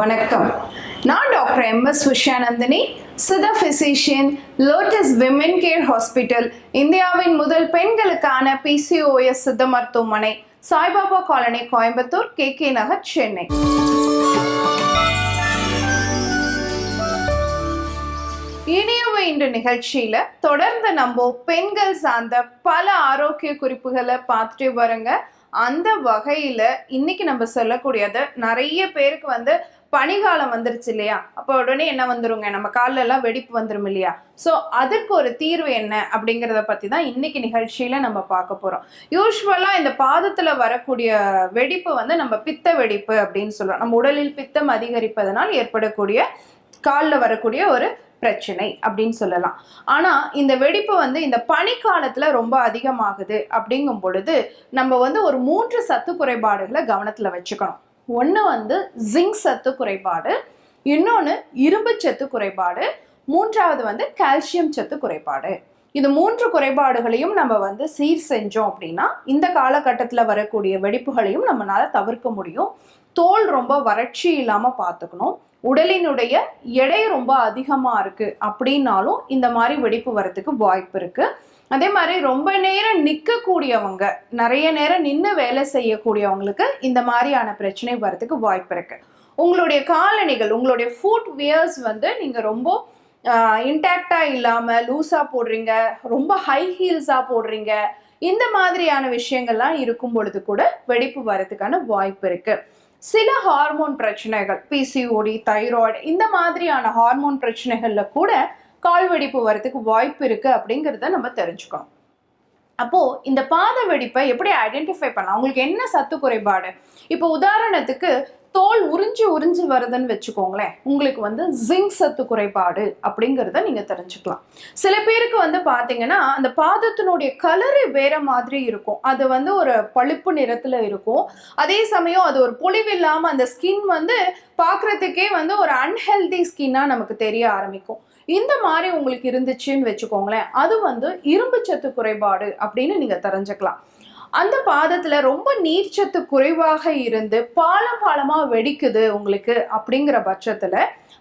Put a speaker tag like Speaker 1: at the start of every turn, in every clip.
Speaker 1: வணக்கம். நான் doctor MS. Usha Nandhini, Siddha physician, lotus women care hospital, இந்தியாவின் முதல் பெண்களுக்கான PCOS சித்த மருத்துவமனை, சாய்பாபா காலனி, கோயம்புத்தூர், KK நகர், சென்னை. இனியவை இன்று நிகழ்ச்சியில தொடர்ந்து நம்ம பெண்கள் சார்ந்த பல ஆரோக்கிய குறிப்புகளை பார்த்துட்டே வரங்க. அந்த வகையில இன்னைக்கு நம்ம சொல்லக்கூடியது, நிறைய பேருக்கு பனிகாலம் வந்துருச்சு இல்லையா, அப்போ உடனே என்ன வந்துருங்க, நம்ம காலில் எல்லாம் வெடிப்பு வந்துரும் இல்லையா. ஸோ அதுக்கு ஒரு தீர்வு என்ன அப்படிங்கிறத பத்தி தான் இன்னைக்கு நிகழ்ச்சியில நம்ம பார்க்க போறோம். யூஸ்வலா இந்த பாதத்துல வரக்கூடிய வெடிப்பு நம்ம பித்த வெடிப்பு அப்படின்னு சொல்றோம். நம்ம உடலில் பித்தம் அதிகரிப்பதனால் ஏற்படக்கூடிய காலில் வரக்கூடிய ஒரு பிரச்சனை அப்படின்னு சொல்லலாம். ஆனா இந்த வெடிப்பு இந்த பனிக்காலத்துல ரொம்ப அதிகமாகுது அப்படிங்கும் பொழுது நம்ம ஒரு 3 சத்து குறைபாடுகளை கவனத்துல வச்சுக்கணும். ஒண்ணு ஜிங்க் சத்து குறைபாடு, இன்னொன்னு இரும்பு சத்து குறைபாடு, மூன்றாவது கால்சியம் சத்து குறைபாடு. இது 3 குறைபாடுகளையும் நம்ம சீர் செஞ்சோம் அப்படின்னா இந்த காலகட்டத்துல வரக்கூடிய வெடிப்புகளையும் நம்மளால தவிர்க்க முடியும். தோல் ரொம்ப வறட்சி இல்லாம பார்த்துக்கணும். உடலினுடைய எடை ரொம்ப அதிகமா இருக்கு அப்படின்னாலும் இந்த மாதிரி வெடிப்பு வரதுக்கு வாய்ப்பு இருக்கு. அதே மாதிரி ரொம்ப நேரம் நிற்கக்கூடியவங்க, நிறைய நேரம் நின்று வேலை செய்யக்கூடியவங்களுக்கு இந்த மாதிரியான பிரச்சனை வரதுக்கு வாய்ப்பு இருக்கு. உங்களுடைய காலணிகள், உங்களுடைய ஃபுட் வியர்ஸ் நீங்க ரொம்ப இன்டாக்டா இல்லாம லூஸா போடுறீங்க, ரொம்ப ஹை ஹீல்ஸா போடுறீங்க, இந்த மாதிரியான விஷயங்கள்லாம் இருக்கும் பொழுது கூட வெடிப்பு வரதுக்கான வாய்ப்பு இருக்கு. சில ஹார்மோன் பிரச்சனைகள், PCOD, தைராய்டு, இந்த மாதிரியான ஹார்மோன் பிரச்சனைகள்ல கூட கால் வெடிப்பு வரதுக்கு வாய்ப்பு இருக்கு அப்படிங்கிறத நம்ம தெரிஞ்சுக்கணும். அப்போ இந்த பாத வெடிப்பை எப்படி ஐடென்டிஃபை பண்ணலாம்? உங்களுக்கு என்ன சத்து குறைபாடு? இப்போ உதாரணத்துக்கு தோல் உறிஞ்சு வருதுன்னு வச்சுக்கோங்களேன், உங்களுக்கு ஜிங்க் சத்து குறைபாடு அப்படிங்கிறத நீங்க தெரிஞ்சுக்கலாம். சில பேருக்கு பாத்தீங்கன்னா அந்த பாதத்தினுடைய கலரு வேற மாதிரி இருக்கும். அது ஒரு பழுப்பு நிறத்துல இருக்கும். அதே சமயம் அது ஒரு பொலிவில்லாம அந்த ஸ்கின் பாக்குறதுக்கே ஒரு அன்ஹெல்தி ஸ்கின்னா நமக்கு தெரிய ஆரம்பிக்கும். இந்த மாதிரி உங்களுக்கு இருந்துச்சுன்னு வச்சுக்கோங்களேன், அது இரும்பு சத்து குறைபாடு அப்படின்னு நீங்க தெரிஞ்சுக்கலாம். அந்த பாதத்துல ரொம்ப நீர்ச்சத்து குறைவாக இருந்து பாலமா வெடிக்குது உங்களுக்கு அப்படிங்கிற பட்சத்துல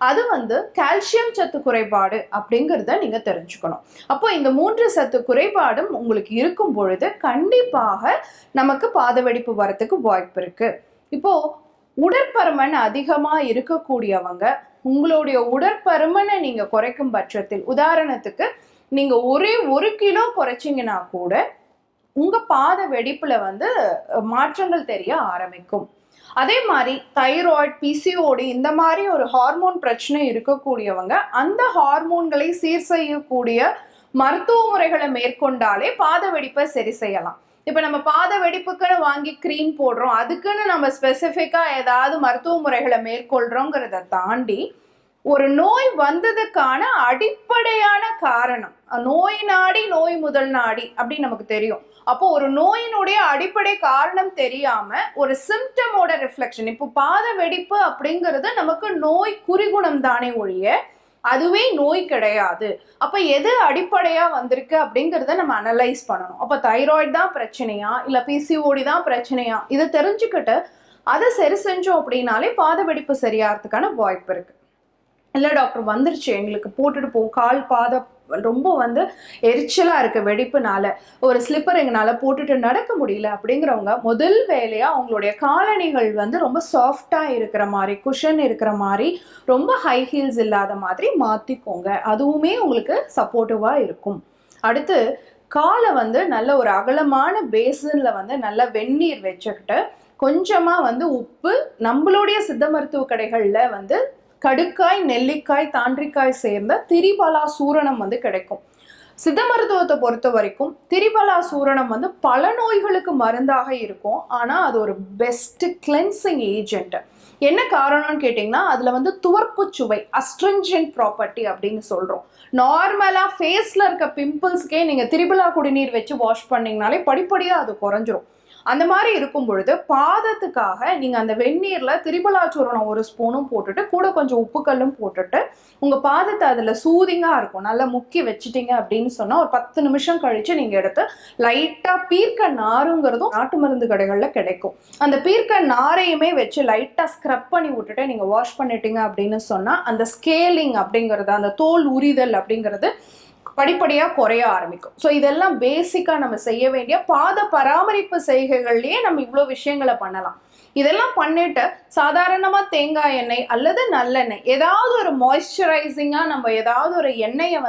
Speaker 1: அது கால்சியம் சத்து குறைபாடு அப்படிங்கிறத நீங்க தெரிஞ்சுக்கணும். அப்போ இந்த 3 சத்து குறைபாடும் உங்களுக்கு இருக்கும் பொழுது கண்டிப்பாக நமக்கு பாத வெடிப்பு வரத்துக்கு வாய்ப்பு இருக்கு. இப்போ உடற்பருமன் அதிகமா இருக்கக்கூடியவங்க, உங்களுடைய உடற்பருமனை நீங்க குறைக்கும் பட்சத்தில், உதாரணத்துக்கு நீங்க ஒரே 1 கிலோ குறைச்சிங்கன்னா கூட உங்க பாத வெடிப்புல மாற்றங்கள் தெரிய ஆரம்பிக்கும். அதே மாதிரி தைராய்டு, PCOD, இந்த மாதிரி ஒரு ஹார்மோன் பிரச்சனை இருக்கக்கூடியவங்க அந்த ஹார்மோன்களை சீர் செய்யக்கூடிய மருத்துவ முறைகளை மேற்கொண்டாலே பாத வெடிப்பை சரி செய்யலாம். இப்ப நம்ம பாத வெடிப்புக்குன்னு வாங்கி கிரீம் போடுறோம், அதுக்குன்னு நம்ம ஸ்பெசிஃபிக்கா ஏதாவது மருத்துவ முறைகளை மேற்கொள்றோங்கிறத தாண்டி ஒரு நோய் வந்ததுக்கான அடிப்படையான காரணம், நோய் நாடி நோய் முதல் நாடி அப்படின்னு நமக்கு தெரியும். அப்போ ஒரு நோயினுடைய அடிப்படை காரணம் தெரியாம ஒரு சிம்டமோட ரிஃப்ளெக்ஷன், இப்போ பாத வெடிப்பு அப்படிங்கிறது நமக்கு நோய் குறிகுணம் தானே ஒழிய அதுவே நோய் கிடையாது. அப்ப எது அடிப்படையா வந்திருக்கு அப்படிங்கிறத நம்ம அனலைஸ் பண்ணணும். அப்ப தைராய்டு தான் பிரச்சனையா இல்ல PCOD தான் பிரச்சனையா, இதை தெரிஞ்சுக்கிட்டு அதை சரி செஞ்சோம் அப்படின்னாலே பாத வெடிப்பு சரியாகிறதுக்கான வாய்ப்பு இருக்கு. இல்லை டாக்டர் வந்துருச்சு, எங்களுக்கு போட்டுட்டு போகும், கால் பாதம் ரொம்ப எரிச்சலா இருக்கு வெடிப்புனால, ஒரு ஸ்லிப்பர் எங்களால போட்டுட்டு நடக்க முடியல அப்படிங்கிறவங்க முதல் வேலையா அவங்களுடைய காலணிகள் ரொம்ப சாஃப்டா இருக்கிற மாதிரி, குஷன் இருக்கிற மாதிரி, ரொம்ப ஹை ஹீல்ஸ் இல்லாத மாதிரி மாத்திக்கோங்க. அதுவுமே உங்களுக்கு சப்போர்ட்டிவா இருக்கும். அடுத்து காலை நல்ல ஒரு அகலமான பேசன்ல நல்ல வெந்நீர் வச்சுக்கிட்டு கொஞ்சமா உப்பு, நம்மளுடைய சித்த மருத்துவ கடைகள்ல கடுக்காய், நெல்லிக்காய், தாண்டிக்காய் சேர்ந்த திரிபலா சூரணம் கிடைக்கும். சித்த மருத்துவத்தை பொறுத்த வரைக்கும் திரிபலா சூரணம் பல நோய்களுக்கு மருந்தாக இருக்கும். ஆனா அது ஒரு பெஸ்ட் கிளென்சிங் ஏஜென்ட். என்ன காரணம்னு கேட்டீங்கன்னா அதுல துவர்ப்பு சுவை, அஸ்ட்ரிஞ்சன்ட் ப்ராப்பர்ட்டி அப்படின்னு சொல்றோம். நார்மலா ஃபேஸ்ல இருக்க பிம்பிள்ஸ்க்கே நீங்க திரிபலா குடிநீர் வச்சு வாஷ் பண்ணீங்கனாலே படிப்படியா அது குறைஞ்சிரும். அந்த மாதிரி இருக்கும் பொழுது பாதத்துக்காக நீங்க அந்த வெந்நீர்ல திரிபலாச்சூரணம் ஒரு ஸ்பூனும் போட்டுட்டு கூட கொஞ்சம் உப்புக்கல்லும் போட்டுட்டு உங்க பாதத்தை அதுல சூதிங்கா இருக்கும் நல்லா முக்கி வச்சுட்டீங்க அப்படின்னு சொன்னா ஒரு 10 நிமிஷம் கழிச்சு நீங்க எடுத்து லைட்டா பீர்க்க நாருங்கிறதும் நாட்டு மருந்து கடைகள்ல கிடைக்கும். அந்த பீர்க்க நாரையுமே வச்சு லைட்டா ஸ்க்ரப் பண்ணி விட்டுட்டு நீங்க வாஷ் பண்ணிட்டீங்க அப்படின்னு சொன்னா அந்த ஸ்கேலிங் அப்படிங்கிறது, அந்த தோல் உரிதல் அப்படிங்கிறது படிப்படியா குறைய ஆரம்பிக்கும். ஸோ இதெல்லாம் பேசிக்கா நம்ம செய்ய வேண்டிய பாத பராமரிப்பு செய்கைகள்லயே நம்ம இவ்வளோ விஷயங்களை பண்ணலாம். இதெல்லாம் பண்ணிட்டு சாதாரணமா தேங்காய் எண்ணெய் அல்லது நல்லெண்ணெய் ஏதாவது ஒரு மாய்ஸ்சரைசிங்கா நம்ம ஏதாவது ஒரு எண்ணெயை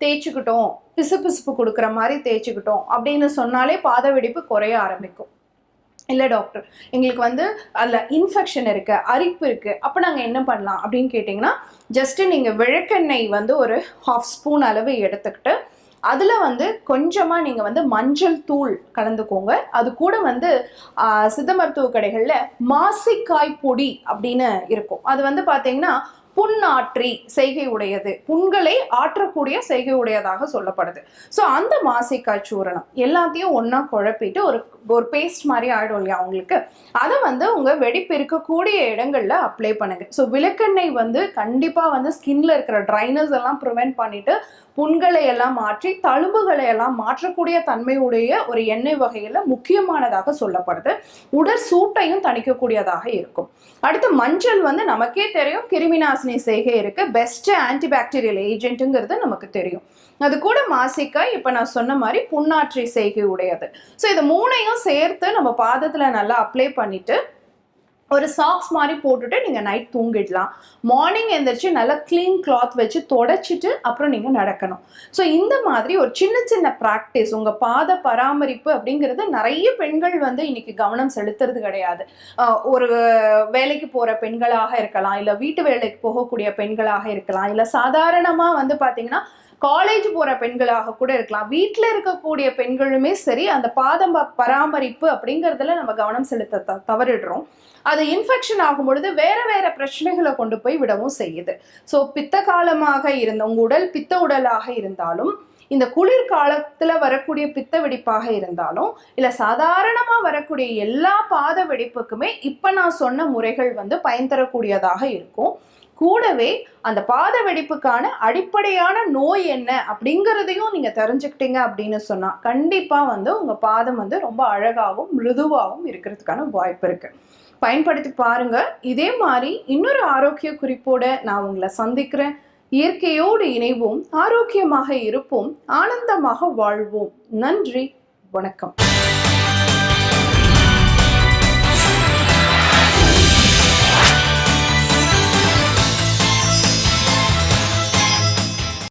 Speaker 1: தேய்ச்சிக்கிட்டோம், பிசுபிசுப்பு கொடுக்குற மாதிரி தேய்ச்சிக்கிட்டோம் அப்படின்னு சொன்னாலே பாத வெடிப்பு குறைய ஆரம்பிக்கும். இல்லை டாக்டர் எங்களுக்கு அதில் இன்ஃபெக்ஷன் இருக்குது, அரிப்பு இருக்குது, அப்போ நாங்கள் என்ன பண்ணலாம் அப்படின்னு கேட்டிங்கன்னா, ஜஸ்ட்டு நீங்கள் விளக்கெண்ணெய் ஒரு 1/2 ஸ்பூன் அளவு எடுத்துக்கிட்டு அதில் கொஞ்சமாக நீங்கள் மஞ்சள் தூள் கலந்துக்கோங்க. அது கூட சித்த மருத்துவ கடைகளில் மாசிக்காய் பொடி அப்படின்னு இருக்கும். அது பார்த்தீங்கன்னா புண்ணாற்றி செய்கை உடையது, புண்களை ஆற்றக்கூடிய செய்கை உடையதாக சொல்லப்படுது. ஸோ அந்த மாசிக்காய் சூரணம் எல்லாத்தையும் ஒன்றா குழப்பிட்டு ஒரு பேஸ்ட் மாதிரி ஆகிடும் இல்லையா உங்களுக்கு, அதை உங்கள் வெடிப்பு இருக்கக்கூடிய இடங்களில் அப்ளை பண்ணுங்க. ஸோ விளக்கெண்ணெய் கண்டிப்பாக ஸ்கின்ல இருக்கிற ட்ரைனஸ் எல்லாம் ப்ரிவென்ட் பண்ணிட்டு புண்களை எல்லாம் மாற்றி தழும்புகளை எல்லாம் மாற்றக்கூடிய தன்மையுடைய ஒரு எண்ணெய் வகையில் முக்கியமானதாக சொல்லப்படுது. உடல் சூட்டையும் தணிக்கக்கூடியதாக இருக்கும். அடுத்து மஞ்சள் நமக்கே தெரியும் கிருமிநாசினி செய்கை இருக்கு, பெஸ்ட் ஆன்டிபாக்டீரியல் ஏஜென்ட்டுங்கிறது நமக்கு தெரியும். அது கூட மாசிக்காய் இப்போ நான் சொன்ன மாதிரி புண்ணாற்றி செய்கை உடையது. ஸோ இது மூணையும் சேர்த்து நம்ம பாதத்தில் நல்லா அப்ளை பண்ணிட்டு ஒரு சாக்ஸ் மாதிரி போட்டுட்டு நீங்கள் நைட் தூங்கிடலாம். மார்னிங் எழுந்திரிச்சு நல்லா க்ளீன் கிளாத் வச்சு தொடச்சிட்டு அப்புறம் நீங்கள் நடக்கணும். ஸோ இந்த மாதிரி ஒரு சின்ன சின்ன ப்ராக்டிஸ் உங்கள் பாத பராமரிப்பு அப்படிங்கிறது நிறைய பெண்கள் இன்னைக்கு கவனம் செலுத்துறது கிடையாது. ஒரு வேலைக்கு போகிற பெண்களாக இருக்கலாம், இல்லை வீட்டு வேலைக்கு போகக்கூடிய பெண்களாக இருக்கலாம், இல்லை சாதாரணமாக பார்த்தீங்கன்னா காலேஜ் போகிற பெண்களாக கூட இருக்கலாம். வீட்டில் இருக்கக்கூடிய பெண்களுமே சரி அந்த பாதம் பராமரிப்பு அப்படிங்கிறதுல நம்ம கவனம் செலுத்த தவறிடுறோம். அது இன்ஃபெக்ஷன் ஆகும் பொழுது வேற வேற பிரச்சனைகளை கொண்டு போய் விடவும் செய்யுது. ஸோ பித்த காலமாக இருந்த உங்க உடல் பித்த உடலாக இருந்தாலும், இந்த குளிர் காலத்துல வரக்கூடிய பித்த வெடிப்பாக இருந்தாலும், இல்ல சாதாரணமா வரக்கூடிய எல்லா பாத வெடிப்புக்குமே இப்ப நான் சொன்ன முறைகள் பயன் தரக்கூடியதாக இருக்கும். கூடவே அந்த பாத வெடிப்புக்கான அடிப்படையான நோய் என்ன அப்படிங்கிறதையும் நீங்க தெரிஞ்சுக்கிட்டீங்க அப்படின்னு சொன்னா கண்டிப்பா உங்க பாதம் ரொம்ப அழகாகவும் மிருதுவாகவும் இருக்கிறதுக்கான வாய்ப்பு இருக்கு. பயன்படுத்தி பாருங்க. இதே மாதிரி இன்னொரு ஆரோக்கிய குறிப்போட நான் உங்களை சந்திக்கிறேன். இயற்கையோடு இணைவோம், ஆரோக்கியமாக இருப்போம், ஆனந்தமாக வாழ்வோம். நன்றி, வணக்கம்.